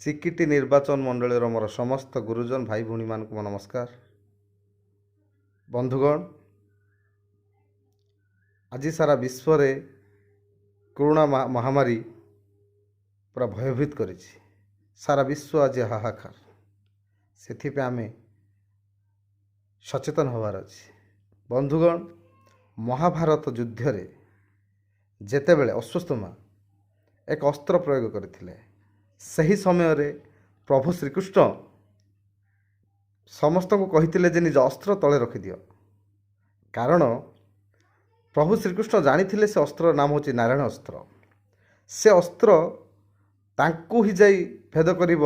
ଚିକିଟି ନିର୍ବାଚନ ମଣ୍ଡଳୀର ମୋର ସମସ୍ତ ଗୁରୁଜନ ଭାଇ ଭଉଣୀମାନଙ୍କୁ ମୋ ନମସ୍କାର। ବନ୍ଧୁଗଣ, ଆଜି ସାରା ବିଶ୍ୱରେ କରୋନା ମହାମାରୀ ପୁରା ଭୟଭୀତ କରିଛି। ସାରା ବିଶ୍ୱ ଆଜି ହାହାକାର। ସେଥିପାଇଁ ଆମେ ସଚେତନ ହେବାର ଅଛି। ବନ୍ଧୁଗଣ, ମହାଭାରତ ଯୁଦ୍ଧରେ ଯେତେବେଳେ ଅଶ୍ୱତ୍ଥାମା ଏକ ଅସ୍ତ୍ର ପ୍ରୟୋଗ କରିଥିଲେ, ସେହି ସମୟରେ ପ୍ରଭୁ ଶ୍ରୀକୃଷ୍ଣ ସମସ୍ତଙ୍କୁ କହିଥିଲେ ଯେ ନିଜ ଅସ୍ତ୍ର ତଳେ ରଖିଦିଅ। କାରଣ ପ୍ରଭୁ ଶ୍ରୀକୃଷ୍ଣ ଜାଣିଥିଲେ ସେ ଅସ୍ତ୍ରର ନାମ ହେଉଛି ନାରାୟଣ ଅସ୍ତ୍ର। ସେ ଅସ୍ତ୍ର ତାଙ୍କୁ ହିଁ ଯାଇ ଭେଦ କରିବ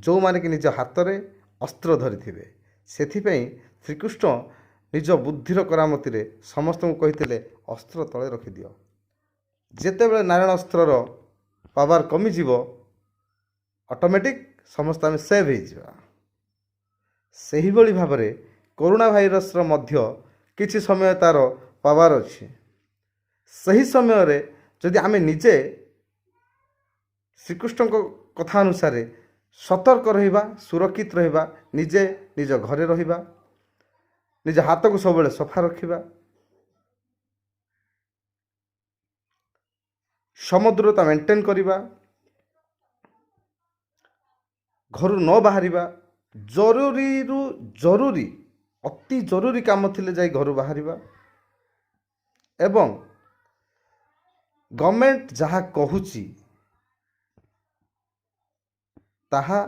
ଯେଉଁମାନେ କି ନିଜ ହାତରେ ଅସ୍ତ୍ର ଧରିଥିବେ। ସେଥିପାଇଁ ଶ୍ରୀକୃଷ୍ଣ ନିଜ ବୁଦ୍ଧିର କରାମତିରେ ସମସ୍ତଙ୍କୁ କହିଥିଲେ ଅସ୍ତ୍ର ତଳେ ରଖିଦିଅ। ଯେତେବେଳେ ନାରାୟଣ ଅସ୍ତ୍ରର ପାୱାର କମିଯିବ, ଅଟୋମେଟିକ୍ ସମସ୍ତେ ଆମେ ସେଭ୍ ହେଇଯିବା। ସେହିଭଳି ଭାବରେ କରୋନା ଭାଇରସର ମଧ୍ୟ କିଛି ସମୟ ତା'ର ପାୱାର ଅଛି। ସେହି ସମୟରେ ଯଦି ଆମେ ନିଜେ ଶ୍ରୀକୃଷ୍ଣଙ୍କ କଥା ଅନୁସାରେ ସତର୍କ ରହିବା, ସୁରକ୍ଷିତ ରହିବା, ନିଜେ ନିଜ ଘରେ ରହିବା, ନିଜ ହାତକୁ ସବୁବେଳେ ସଫା ରଖିବା, ସମଦୂରତା ମେଣ୍ଟେନ୍ କରିବା, ଘରୁ ନ ବାହାରିବା, ଜରୁରୀରୁ ଜରୁରୀ ଅତି ଜରୁରୀ କାମ ଥିଲେ ଯାଇ ଘରୁ ବାହାରିବା, ଏବଂ ଗଭର୍ଣ୍ଣମେଣ୍ଟ ଯାହା କହୁଛି ତାହା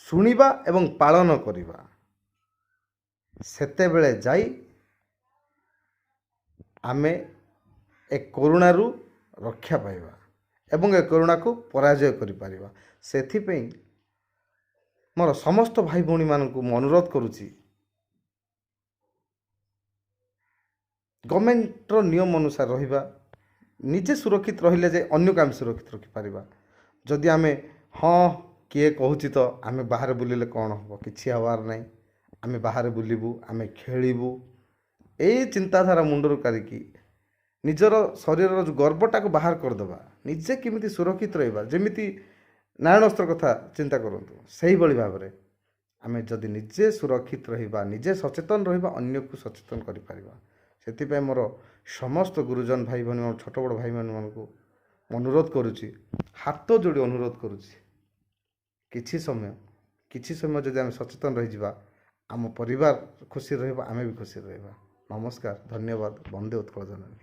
ଶୁଣିବା ଏବଂ ପାଳନ କରିବା। ସେତେବେଳେ ଯାଇ ଆମେ ଏ କରୋନାରୁ ରକ୍ଷା ପାଇବା ଏବଂ ଏ କରୋନାକୁ ପରାଜୟ କରିପାରିବା। ସେଥିପାଇଁ ମୋର ସମସ୍ତ ଭାଇ ଭଉଣୀମାନଙ୍କୁ ମୁଁ ଅନୁରୋଧ କରୁଛି, ଗଭର୍ଣ୍ଣମେଣ୍ଟର ନିୟମ ଅନୁସାରେ ରହିବା। ନିଜେ ସୁରକ୍ଷିତ ରହିଲେ ଯେ ଅନ୍ୟକୁ ଆମେ ସୁରକ୍ଷିତ ରଖିପାରିବା। ଯଦି ଆମେ କିଏ କହୁଛି ତ ଆମେ ବାହାରେ ବୁଲିଲେ କ'ଣ ହେବ, କିଛି ହେବାର ନାହିଁ, ଆମେ ବାହାରେ ବୁଲିବୁ, ଆମେ ଖେଳିବୁ, ଏଇ ଚିନ୍ତାଧାରା ମୁଣ୍ଡରୁ କାଢ଼ିକି ନିଜର ଶରୀରର ଯେଉଁ ଗର୍ବଟାକୁ ବାହାର କରିଦେବା, ନିଜେ କେମିତି ସୁରକ୍ଷିତ ରହିବା। ଯେମିତି ନାରାୟଣ ଅସ୍ତ୍ର କଥା ଚିନ୍ତା କରନ୍ତୁ, ସେହିଭଳି ଭାବରେ ଆମେ ଯଦି ନିଜେ ସୁରକ୍ଷିତ ରହିବା, ନିଜେ ସଚେତନ ରହିବା, ଅନ୍ୟକୁ ସଚେତନ କରିପାରିବା। ସେଥିପାଇଁ ମୋର ସମସ୍ତ ଗୁରୁଜନ ଭାଇ ଭଉଣୀ, ଛୋଟ ବଡ଼ ଭାଇମାନଙ୍କୁ ଅନୁରୋଧ କରୁଛି, ହାତ ଯୋଡ଼ି ଅନୁରୋଧ କରୁଛି, କିଛି ସମୟ ଯଦି ଆମେ ସଚେତନ ରହିଯିବା, ଆମ ପରିବାର ଖୁସିରେ ରହିବ, ଆମେ ବି ଖୁସିରେ ରହିବା। ନମସ୍କାର, ଧନ୍ୟବାଦ। ବନ୍ଦେ ଉତ୍କଳ ଜନନୀ।